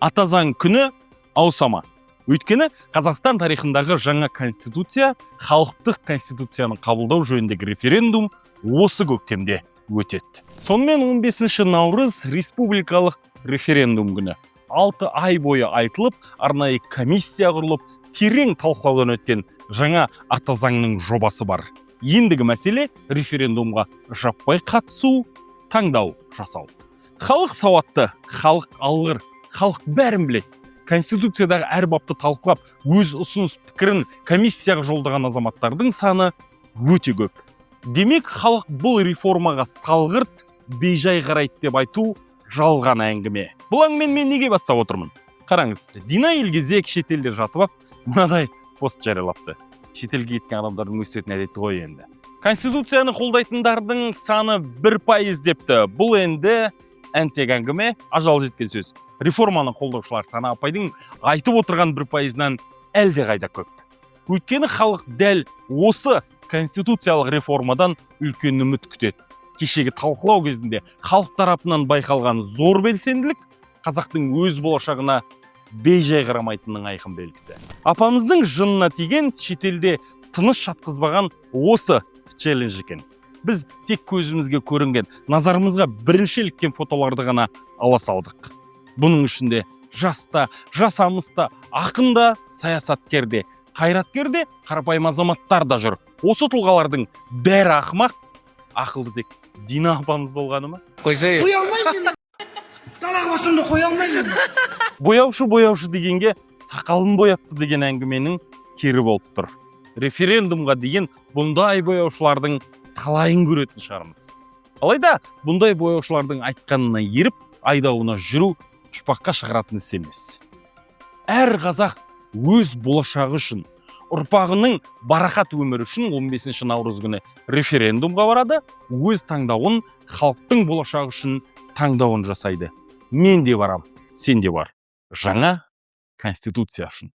ата заң күні ауысама. Өйткені Қазақстан тарихындағы жаңа конституция, халықтық конституцияны қабылдау жөніндегі референдум осы көктемде өтеді. Сонымен 15 наурыз республикалық референдум күні. 6 ай бойы айтылып, арнайы комиссия құрылып, терең талқылаудан өткен жаңа ата заңның жобасы бар. Ендігі мәселе референдумға жаппай қатысу, таңдау жасау. Халық сауатты, халық алғыр, халық бәрін біледі. Конституциядағы әр бапты талқылап, өз ұсыныс пікірін комиссияға жолдаған азаматтардың саны өте көп. Демек, халық бұл реформаға салғырт, бейжай қарайды деп айту жалған әңгіме. Бұл әңгімені мен неге бастап отырмын? Қараңыз, Дина Елгезек шетелде жатып, мынадай пост жариялапты. Шетелге кеткен адамдардың өсетін әдеті ғой енді. Конституцияны қолдайтындардың саны 1% депті. Бұл енді әнтек әңгіме, ажал жеткен сөз. Реформаны қолдаушылар саны апайдың айтып отырған 1%-нан әлде қайда көп. Өйткені халық дәл осы конституциялық реформадан үлкен үміт күтеді. Кешегі талқылау кезінде халық тарапынан байқалған зор белсенділік қазақтың өз болашағына бейжай қарамайтынның айқын белгісі. Апамыздың жынына тиген, шетелде тыныш жатқызбаған осы челлендж екен. Біз тек көзімізге көрінген, назарымызға бірінші іліккен фотоларды ғана ала салдық. Бұның ішінде жаста, жасамыста, ақында, саясаткерде, қайраткерде, қарапайым азаматтар да жүр. Осы тұлғалардың бәрі ақымақ, ақылды тек Дина апамыз болғаны ма? Қойсай. Қоя алмаймын. Далаға басымды қоя алмаймын. Бояушы дегенге сақалын бояпты деген әңгіменің кері болып тұр. Референдумға деген бұндай бояушылардың талайын көретін шығармыз. Алайда бұндай бояушылардың айтқанына еріп, айдауына жүру ұшпаққа шығаратын іс емес. Әр қазақ өз болашағы үшін, ұрпағының барақат өмірі үшін 15 наурыз күні референдумға барады, өз таңдауын халықтың болашағы үшін таңдауын жасайды. Мен де барам, сен де бар. Жаңа конституция үшін.